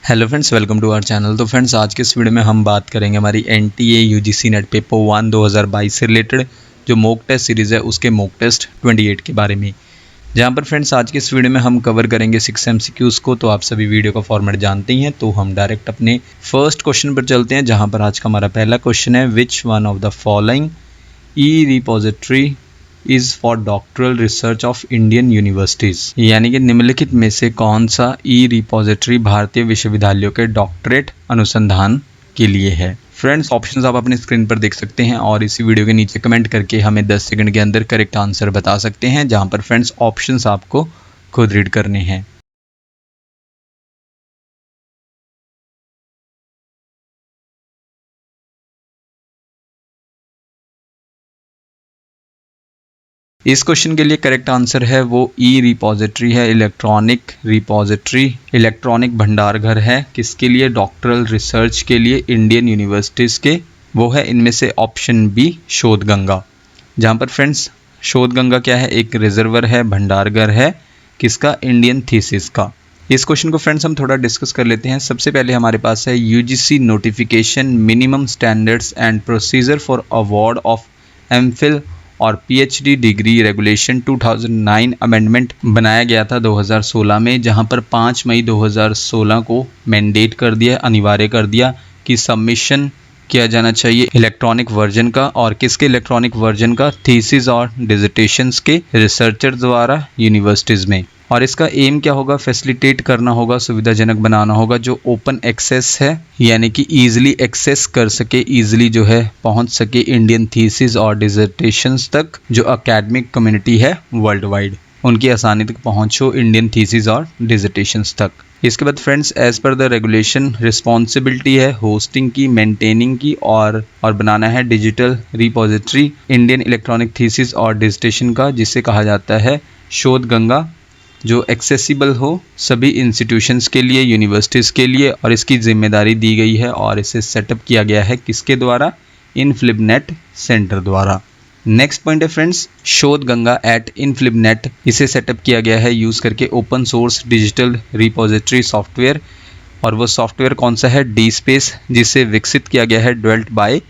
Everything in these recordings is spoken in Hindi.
Hello friends, welcome to our channel. तो फ्रेंड्स, आज के इस वीडियो में हम बात करेंगे हमारी एनटीए यूजीसी नेट पेपर 1 2022 से रिलेटेड जो मॉक टेस्ट सीरीज़ है उसके मॉक टेस्ट 28 के बारे में। जहां पर फ्रेंड्स आज के इस वीडियो में हम कवर करेंगे 6 एमसीक्यूज़ को। तो आप सभी वीडियो का फॉर्मेट जानते ही हैं, तो हम डायरेक्ट अपने फर्स्ट क्वेश्चन पर चलते हैं, जहाँ पर आज का हमारा पहला क्वेश्चन है, which one of the following E repository is for doctoral research of Indian universities. यानी कि निम्नलिखित में से कौन सा ई रिपोजिटरी भारतीय विश्वविद्यालयों के डॉक्टरेट अनुसंधान के लिए है। फ्रेंड्स, ऑप्शंस आप अपनी स्क्रीन पर देख सकते हैं और इसी वीडियो के नीचे कमेंट करके हमें 10 सेकंड के अंदर करेक्ट आंसर बता सकते हैं, जहां पर फ्रेंड्स ऑप्शंस आपको खुद रीड करने हैं। इस क्वेश्चन के लिए करेक्ट आंसर है वो ई रिपोजिटरी है, इलेक्ट्रॉनिक रिपोजिटरी, इलेक्ट्रॉनिक भंडार घर है। किसके लिए? डॉक्टरल रिसर्च के लिए इंडियन यूनिवर्सिटीज़ के। वो है इनमें से ऑप्शन बी, शोध गंगा। जहाँ पर फ्रेंड्स शोध गंगा क्या है? एक रिजर्वर है, भंडार घर है। किसका? इंडियन थीसिस का। इस क्वेश्चन को फ्रेंड्स हम थोड़ा डिस्कस कर लेते हैं। सबसे पहले हमारे पास है UGC notification minimum standards and procedure for award of MPhil और पीएचडी डिग्री रेगुलेशन 2009 अमेंडमेंट बनाया गया था 2016 में, जहां पर 5 मई 2016 को मैंडेट कर दिया, अनिवार्य कर दिया कि सबमिशन किया जाना चाहिए इलेक्ट्रॉनिक वर्जन का। और किसके इलेक्ट्रॉनिक वर्जन का? थीसिस और डिसर्टेशंस के रिसर्चर द्वारा यूनिवर्सिटीज़ में। और इसका एम क्या होगा? फैसिलिटेट करना होगा, सुविधाजनक बनाना होगा, जो ओपन एक्सेस है, यानी कि ईजिली एक्सेस कर सके, ईजिली जो है पहुंच सके इंडियन थीसिस और डिसर्टेशंस तक, जो एकेडमिक कम्युनिटी है वर्ल्ड वाइड, उनकी आसानी तक पहुंचो इंडियन थीसिस और डिसर्टेशंस तक। इसके बाद friends, as per the regulation responsibility है होस्टिंग की, मेंटेनिंग की और बनाना है digital repository Indian electronic thesis और डिसर्टेशन का, जिसे कहा जाता है शोध गंगा, जो एक्सेसिबल हो सभी इंस्टीट्यूशंस के लिए, यूनिवर्सिटीज़ के लिए। और इसकी जिम्मेदारी दी गई है और इसे सेटअप किया गया है किसके द्वारा? इनफ्लिबनेट सेंटर द्वारा। नेक्स्ट पॉइंट है फ्रेंड्स, शोध गंगा एट इनफ्लिबनेट। इसे सेटअप किया गया है यूज़ करके open source digital repository software. और वो सॉफ्टवेयर कौन सा है? डी स्पेस, जिसे विकसित किया गया है डेवलप्ड बाय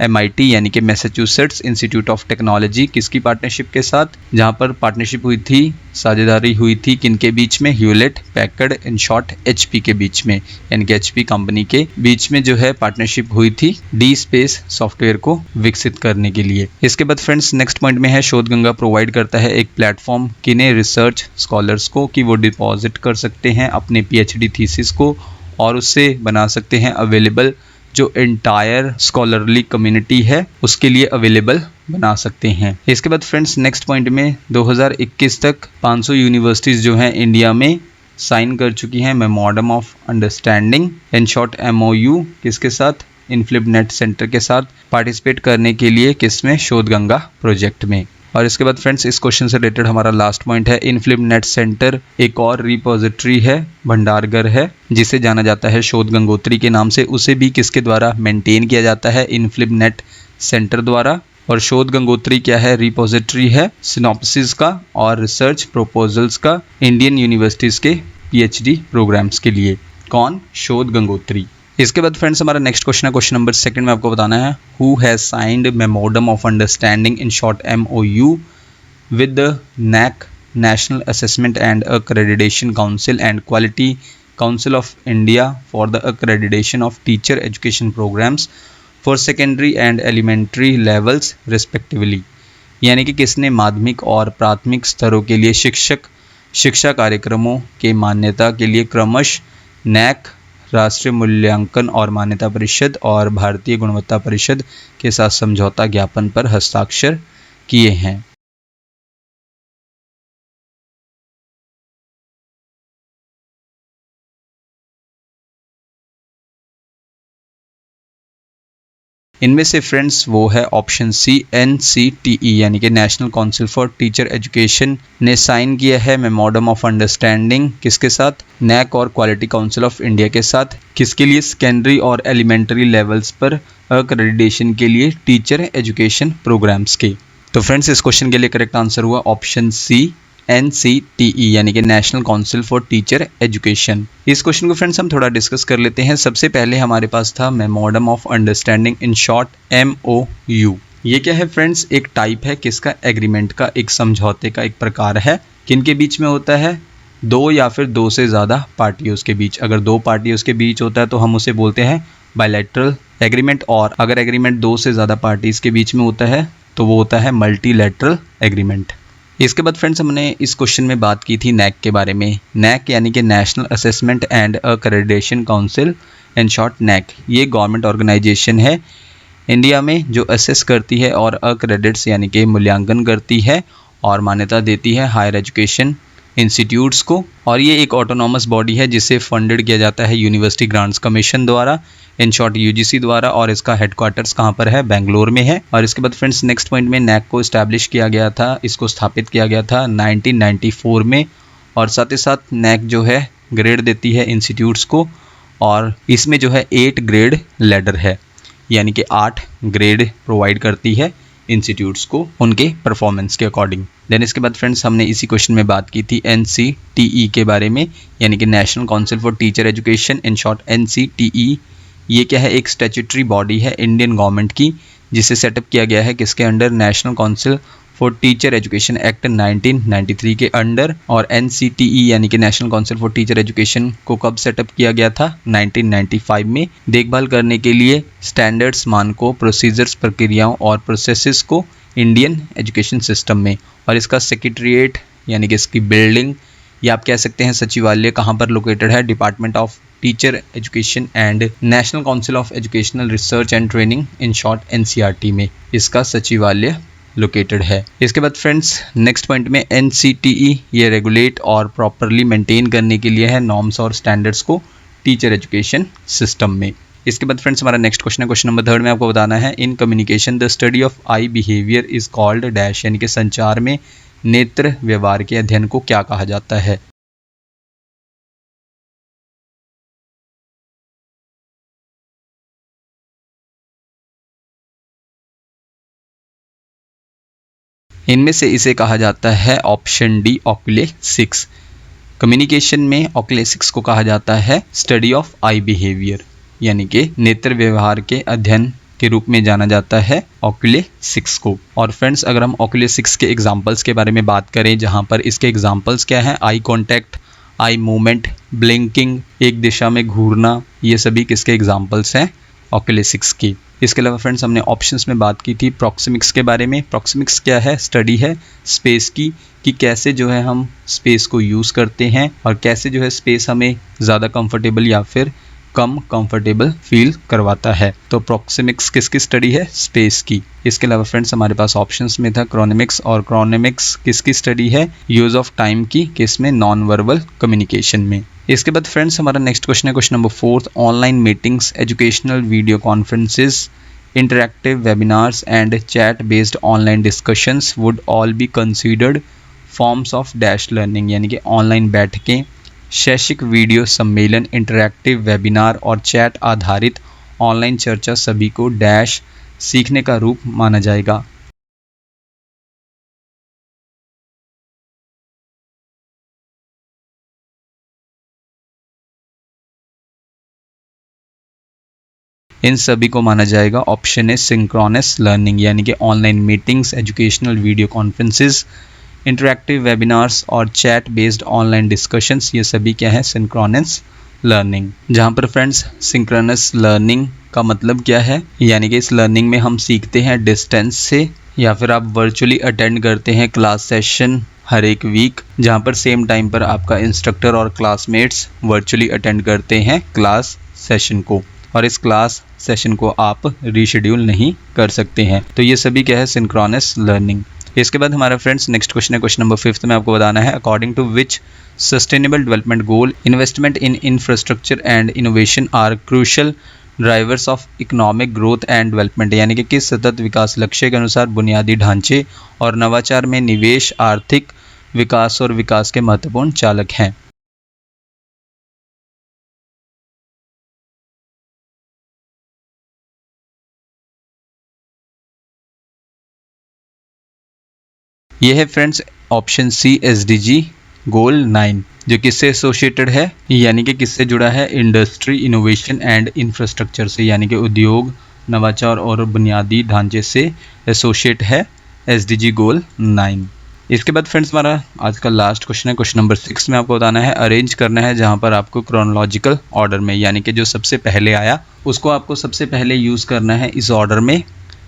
MIT यानी कि मैसाचुसेट्स इंस्टीट्यूट ऑफ टेक्नोलॉजी। किसकी पार्टनरशिप के साथ? जहां पर पार्टनरशिप हुई थी, साझेदारी हुई थी किनके बीच में? Hewlett Packard, in short HP के बीच में, यानी कि HP कंपनी के बीच में जो है पार्टनरशिप हुई थी डी स्पेस सॉफ्टवेयर को विकसित करने के लिए। इसके बाद फ्रेंड्स नेक्स्ट पॉइंट में है, शोध गंगा प्रोवाइड करता है एक प्लेटफॉर्म किन्हें? रिसर्च स्कॉलर्स को, कि वो डिपॉजिट कर सकते हैं अपने PhD थीसिस को और उससे बना सकते हैं अवेलेबल, जो एंटायर स्कॉलरली कम्युनिटी है उसके लिए अवेलेबल बना सकते हैं। इसके बाद फ्रेंड्स नेक्स्ट पॉइंट में 2021 तक 500 यूनिवर्सिटीज़ जो हैं इंडिया में साइन कर चुकी हैं memorandum of understanding, in short MOU, किसके साथ? इनफ्लिबनेट सेंटर के साथ, पार्टिसिपेट करने के लिए किसमें? शोध गंगा प्रोजेक्ट में। और इसके बाद फ्रेंड्स इस क्वेश्चन से रिलेटेड हमारा लास्ट पॉइंट है, इनफ्लिबनेट सेंटर एक और रिपोजिटरी है, भंडारघर है, जिसे जाना जाता है शोध गंगोत्री के नाम से। उसे भी किसके द्वारा मेंटेन किया जाता है? इनफ्लिबनेट सेंटर द्वारा। और शोध गंगोत्री क्या है? रिपोजिटरी है सिनॉप्सिस का और रिसर्च प्रपोजल्स का इंडियन यूनिवर्सिटीज़ के PhD प्रोग्राम्स के लिए। कौन? शोध गंगोत्री। इसके बाद फ्रेंड्स हमारा नेक्स्ट क्वेश्चन है, क्वेश्चन नंबर 2 में आपको बताना है, who has signed memorandum of understanding, in short MOU, with the NAAC national assessment and accreditation council and quality council of India for the accreditation of teacher education programmes for secondary and elementary levels respectively. यानी कि किसने माध्यमिक और प्राथमिक स्तरों के लिए शिक्षा कार्यक्रमों के मान्यता के लिए क्रमश NAAC, राष्ट्रीय मूल्यांकन और मान्यता परिषद और भारतीय गुणवत्ता परिषद के साथ समझौता ज्ञापन पर हस्ताक्षर किए हैं। इनमें से फ्रेंड्स वो है ऑप्शन सी, NCTE यानी कि national council for teacher education ने साइन किया है मेमोरेंडम ऑफ अंडरस्टैंडिंग किसके साथ? NAAC और क्वालिटी काउंसिल ऑफ इंडिया के साथ। किसके लिए? सेकेंडरी और एलिमेंट्री लेवल्स पर अक्रेडिटेशन के लिए टीचर एजुकेशन प्रोग्राम्स के। तो फ्रेंड्स इस क्वेश्चन के लिए करेक्ट आंसर हुआ ऑप्शन सी, NCTE यानी कि national council for teacher education. इस क्वेश्चन को फ्रेंड्स हम थोड़ा डिस्कस कर लेते हैं। सबसे पहले हमारे पास था memorandum of understanding, in short MOU। ये क्या है फ्रेंड्स? एक टाइप है किसका? एग्रीमेंट का, एक समझौते का एक प्रकार है। किन के बीच में होता है? दो या फिर दो से ज़्यादा पार्टियों के बीच। अगर दो पार्टियों के बीच होता है तो हम उसे बोलते हैं बायलैटरल एग्रीमेंट, और अगर एग्रीमेंट दो से ज़्यादा पार्टीज़ के बीच में होता है तो वो होता है मल्टीलैटरल एग्रीमेंट। इसके बाद फ्रेंड्स हमने इस क्वेश्चन में बात की थी नैक के बारे में। नैक यानी कि national assessment and accreditation council, in short NAAC. ये गवर्नमेंट ऑर्गेनाइजेशन है इंडिया में जो असेस करती है और अक्रेडिट्स यानी कि मूल्यांकन करती है और मान्यता देती है हायर एजुकेशन इंस्टीट्यूट्स को। और ये एक ऑटोनॉमस बॉडी है जिसे फंडेड किया जाता है यूनिवर्सिटी ग्रांट्स कमीशन द्वारा, इन शॉर्ट UGC द्वारा, और इसका हेडक्वार्टर्स कहाँ पर है? बेंगलोर में है। और इसके बाद फ्रेंड्स नेक्स्ट पॉइंट में नैक को इस्टेब्लिश किया गया था, इसको स्थापित किया गया था 1994 में। और साथ ही साथ नैक जो है ग्रेड देती है इंस्टीट्यूट्स को, और इसमें जो है 8 ग्रेड लैडर है, यानी कि 8 ग्रेड प्रोवाइड करती है इंस्टीट्यूट्स को उनके परफॉर्मेंस के अकॉर्डिंग। देन इसके बाद फ्रेंड्स हमने इसी क्वेश्चन में बात की थी NCTE के बारे में, यानी कि national council for teacher education, in short NCTE। ये क्या है? एक स्टैट्यूटरी बॉडी है इंडियन गवर्नमेंट की, जिसे सेटअप किया गया है किसके under? National council for teacher education act 1993 के अंडर। और NCTE यानी कि national council for teacher education को कब सेटअप किया गया था? 1995 में। देखभाल करने के लिए स्टैंडर्ड्स, मानकों, प्रोसीजर्स, प्रक्रियाओं और प्रोसेसेस को इंडियन एजुकेशन सिस्टम में। और इसका सेक्रेटरीट यानी कि इसकी बिल्डिंग, या आप कह सकते हैं सचिवालय, कहाँ पर लोकेटेड है? Department of teacher education and national council of educational research and training, in short NCRT में इसका सचिवालय लोकेटेड है। इसके बाद फ्रेंड्स नेक्स्ट पॉइंट में NCTE ये रेगुलेट और प्रॉपरली मेंटेन करने के लिए है नॉर्म्स और स्टैंडर्ड्स को टीचर एजुकेशन सिस्टम में। इसके बाद फ्रेंड्स हमारा नेक्स्ट क्वेश्चन है, क्वेश्चन नंबर 3 में आपको बताना है in communication the study of I behaviour is called dash, यानी कि संचार में नेत्र व्यवहार के अध्ययन को क्या कहा जाता है? इनमें से इसे कहा जाता है ऑप्शन डी ऑक्यूलेसिक्स। कम्युनिकेशन में ऑक्यूलेसिक्स को कहा जाता है स्टडी ऑफ आई बिहेवियर, यानी कि नेत्र व्यवहार के अध्ययन के रूप में जाना जाता है ऑक्यूलेसिक्स को। और फ्रेंड्स अगर हम ऑक्यूलेसिक्स के एग्जांपल्स के बारे में बात करें, जहां पर इसके एग्जांपल्स क्या हैं? Eye contact, eye movement, blinking, एक दिशा में घूरना, ये सभी किसके एग्जांपल्स हैं? ऑक्यूलेसिक्स की। इसके अलावा फ्रेंड्स हमने ऑप्शंस में बात की थी प्रॉक्सिमिक्स के बारे में। प्रॉक्सिमिक्स क्या है? स्टडी है स्पेस की, कि कैसे जो है हम स्पेस को यूज़ करते हैं और कैसे जो है स्पेस हमें ज़्यादा कंफर्टेबल या फिर कम कंफर्टेबल फील करवाता है। तो प्रॉक्सिमिक्स किसकी स्टडी है? स्पेस की। इसके अलावा फ्रेंड्स हमारे पास ऑप्शंस में था क्रोनेमिक्स, और क्रोनेमिक्स किसकी स्टडी है? यूज़ ऑफ टाइम की, किसमें? नॉन वर्बल कम्युनिकेशन में। इसके बाद फ्रेंड्स हमारा नेक्स्ट क्वेश्चन है, question number 4, online meetings, educational video conferences, interactive webinars and chat based online discussions would all be considered forms of dash learning, यानी कि ऑनलाइन बैठकें, शैक्षिक वीडियो सम्मेलन, इंटरैक्टिव वेबिनार और चैट आधारित ऑनलाइन चर्चा सभी को डैश सीखने का रूप माना जाएगा। इन सभी को माना जाएगा ऑप्शन ए सिंक्रोनस लर्निंग, यानी कि online meetings, educational video conferences, interactive webinars और चैट बेस्ड ऑनलाइन डिस्कशंस, ये सभी क्या है? Synchronous learning. जहाँ पर फ्रेंड्स सिंक्रोनस लर्निंग का मतलब क्या है? यानी कि इस लर्निंग में हम सीखते हैं डिस्टेंस से, या फिर आप वर्चुअली अटेंड करते हैं क्लास सेशन हर एक वीक, जहाँ पर सेम टाइम पर आपका इंस्ट्रक्टर और क्लासमेट्स वर्चुअली अटेंड करते हैं क्लास सेशन को, और इस क्लास सेशन को आप रीशेड्यूल नहीं कर सकते हैं। तो ये सभी क्या है? Synchronous learning. इसके बाद हमारा फ्रेंड्स नेक्स्ट क्वेश्चन है, क्वेश्चन नंबर 5 में आपको बताना है according to which sustainable development goal investment in infrastructure and innovation are crucial drivers of economic growth and development, यानी कि किस सतत विकास लक्ष्य के अनुसार बुनियादी ढांचे और नवाचार में निवेश आर्थिक विकास और विकास के महत्वपूर्ण चालक हैं। ये है फ्रेंड्स ऑप्शन सी SDG गोल 9, जो किससे एसोसिएटेड है, यानी कि किससे जुड़ा है, इंडस्ट्री, इनोवेशन एंड इंफ्रास्ट्रक्चर से, यानी कि उद्योग, नवाचार और बुनियादी ढांचे से एसोसिएट है SDG गोल 9। इसके बाद फ्रेंड्स हमारा आज का लास्ट क्वेश्चन है, क्वेश्चन नंबर 6 में आपको बताना है, अरेंज करना है, जहां पर आपको क्रोनोलॉजिकल ऑर्डर में, यानी कि जो सबसे पहले आया उसको आपको सबसे पहले यूज़ करना है इस ऑर्डर में,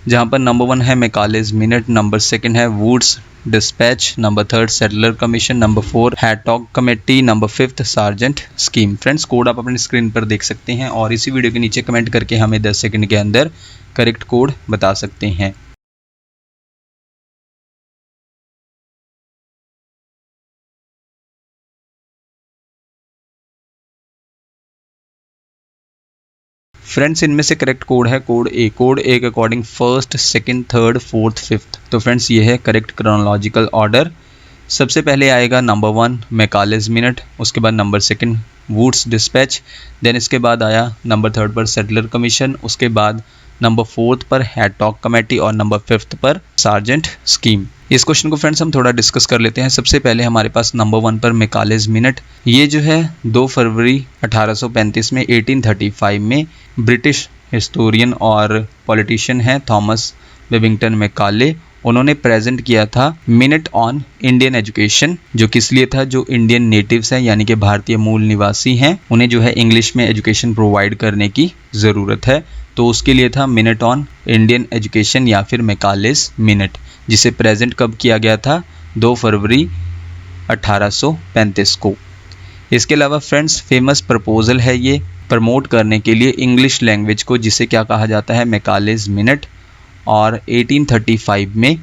जहां पर नंबर 1 है मैकालेज मिनट, नंबर 2 है Wood's dispatch, number 3 Sadler commission, number 4 Hartog committee, number 5 Sargent scheme. Friends code आप अपनी स्क्रीन पर देख सकते हैं और इसी वीडियो के नीचे कमेंट करके हमें 10 सेकंड के अंदर करेक्ट कोड बता सकते हैं। फ्रेंड्स इनमें से करेक्ट कोड है कोड ए के according first, second, third, fourth, fifth. तो फ्रेंड्स ये है करेक्ट क्रोनोलॉजिकल ऑर्डर। सबसे पहले आएगा नंबर 1 मैकालेज मिनट, उसके बाद नंबर 2 वुड्स डिस्पैच, देन इसके बाद आया नंबर 3 पर सेटलर कमीशन, उसके बाद नंबर 4 पर हैडटॉक कमेटी और नंबर 5 पर सार्जेंट स्कीम। इस क्वेश्चन को फ्रेंड्स हम थोड़ा डिस्कस कर लेते हैं। सबसे पहले हमारे पास नंबर 1 पर मैकालेज मिनट, ये जो है 2 फरवरी 1835 में 1835 में ब्रिटिश हिस्टोरियन और पॉलिटिशियन हैं थॉमस बेबिंगटन मैकाले, उन्होंने प्रेजेंट किया था मिनट ऑन इंडियन एजुकेशन, जो किस लिए था, जो इंडियन नेटिव्स हैं यानी कि भारतीय मूल निवासी हैं, उन्हें जो है इंग्लिश में एजुकेशन प्रोवाइड करने की ज़रूरत है, तो उसके लिए था मिनट ऑन इंडियन एजुकेशन या फिर मैकालेज मिनट, जिसे प्रेजेंट कब किया गया था, 2 फरवरी 1835 को। इसके अलावा फ्रेंड्स फेमस प्रपोजल है ये प्रमोट करने के लिए इंग्लिश लैंग्वेज को, जिसे क्या कहा जाता है, मैकालेज मिनट, और 1835 में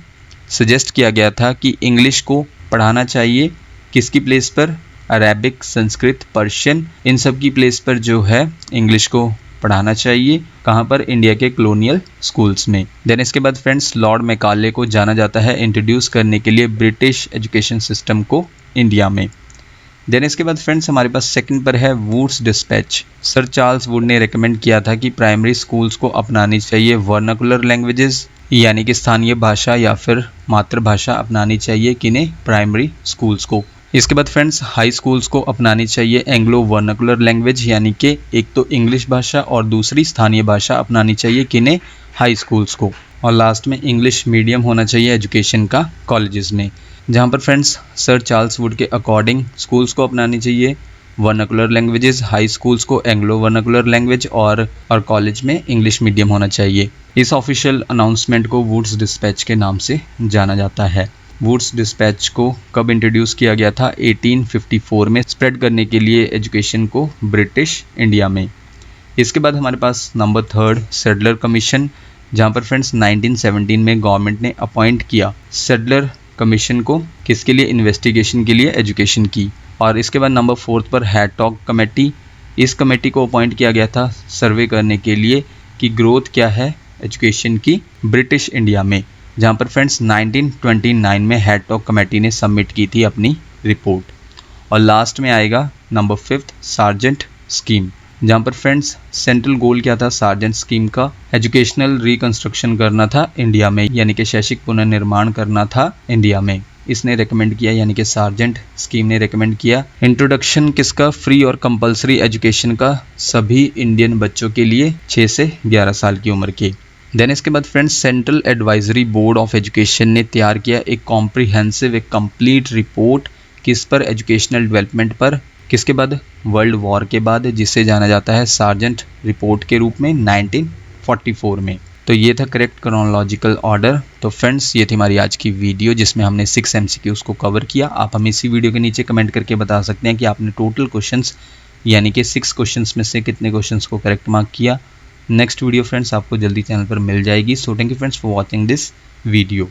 सजेस्ट किया गया था कि इंग्लिश को पढ़ाना चाहिए किसकी प्लेस पर, अरेबिक, संस्कृत, पर्शियन, इन सब की प्लेस पर जो है इंग्लिश को पढ़ाना चाहिए, कहाँ पर, इंडिया के कॉलोनियल स्कूल्स में। देन इसके बाद फ्रेंड्स लॉर्ड मैकाले को जाना जाता है इंट्रोड्यूस करने के लिए ब्रिटिश एजुकेशन सिस्टम को इंडिया में। देन इसके बाद फ्रेंड्स हमारे पास सेकंड पर है Wood's dispatch. Sir Charles Wood ने रेकमेंड किया था कि प्राइमरी स्कूल्स को अपनानी चाहिए वर्नाकुलर लैंग्वेजेस, यानी कि स्थानीय भाषा या फिर मातृभाषा अपनानी चाहिए किन्हें, प्राइमरी स्कूल्स को। इसके बाद फ्रेंड्स हाई स्कूल्स को अपनानी चाहिए एंग्लो वर्नाकुलर लैंग्वेज, यानी कि एक तो इंग्लिश भाषा और दूसरी स्थानीय भाषा अपनानी चाहिए किन्हें, हाई स्कूल्स को। और लास्ट में इंग्लिश मीडियम होना चाहिए एजुकेशन का कॉलेजेस में, जहाँ पर फ्रेंड्स सर चार्ल्स वुड के अकॉर्डिंग स्कूल्स को अपनानी चाहिए वर्नाकुलर लैंग्वेजेस, हाई स्कूल्स को एंग्लो वर्नाकुलर लैंग्वेज और कॉलेज में इंग्लिश मीडियम होना चाहिए। इस ऑफिशियल अनाउंसमेंट को वुड्स डिस्पैच के नाम से जाना जाता है। वुड्स डिस्पैच को कब इंट्रोड्यूस किया गया था, 1854 में, स्प्रेड करने के लिए एजुकेशन को ब्रिटिश इंडिया में। इसके बाद हमारे पास नंबर 3 सेटलर कमीशन, जहाँ पर फ्रेंड्स 1917 में गवर्नमेंट ने अपॉइंट किया सेटलर कमीशन को, किसके लिए, इन्वेस्टिगेशन के लिए एजुकेशन की। और इसके बाद नंबर 4 पर हैडटॉक कमेटी, इस कमेटी को अपॉइंट किया गया था सर्वे करने के लिए कि ग्रोथ क्या है एजुकेशन की ब्रिटिश इंडिया में, जहाँ पर फ्रेंड्स 1929 में हैडटॉक कमेटी ने सबमिट की थी अपनी रिपोर्ट। और लास्ट में आएगा नंबर 5 सार्जेंट स्कीम, जहाँ पर फ्रेंड्स सेंट्रल गोल क्या था सार्जेंट स्कीम का, एजुकेशनल रिकंस्ट्रक्शन करना था इंडिया में, यानी कि शैक्षिक पुनर्निर्माण करना था इंडिया में। इसने रेकमेंड किया, यानी कि सार्जेंट स्कीम ने रेकमेंड किया इंट्रोडक्शन किसका, फ्री और कंपलसरी एजुकेशन का सभी इंडियन बच्चों के लिए 6 से 11 साल की उम्र के। देन इसके बाद friends central advisory board of education ने तैयार किया एक कॉम्प्रिहेंसिव, एक कंप्लीट रिपोर्ट, किस पर, एजुकेशनल डेवलपमेंट पर, किसके बाद, वर्ल्ड वॉर के बाद, जिसे जाना जाता है सार्जेंट रिपोर्ट के रूप में 1944 में। तो ये था करेक्ट क्रोनोलॉजिकल ऑर्डर। तो फ्रेंड्स ये थी हमारी आज की वीडियो जिसमें हमने 6 MCQs को कवर किया। आप हमें इसी वीडियो के नीचे कमेंट करके बता सकते हैं कि आपने टोटल क्वेश्चंस यानी कि 6 क्वेश्चंस में से कितने क्वेश्चंस को करेक्ट मार्क किया। नेक्स्ट वीडियो फ्रेंड्स आपको जल्दी चैनल पर मिल जाएगी। So thank you friends for watching this video.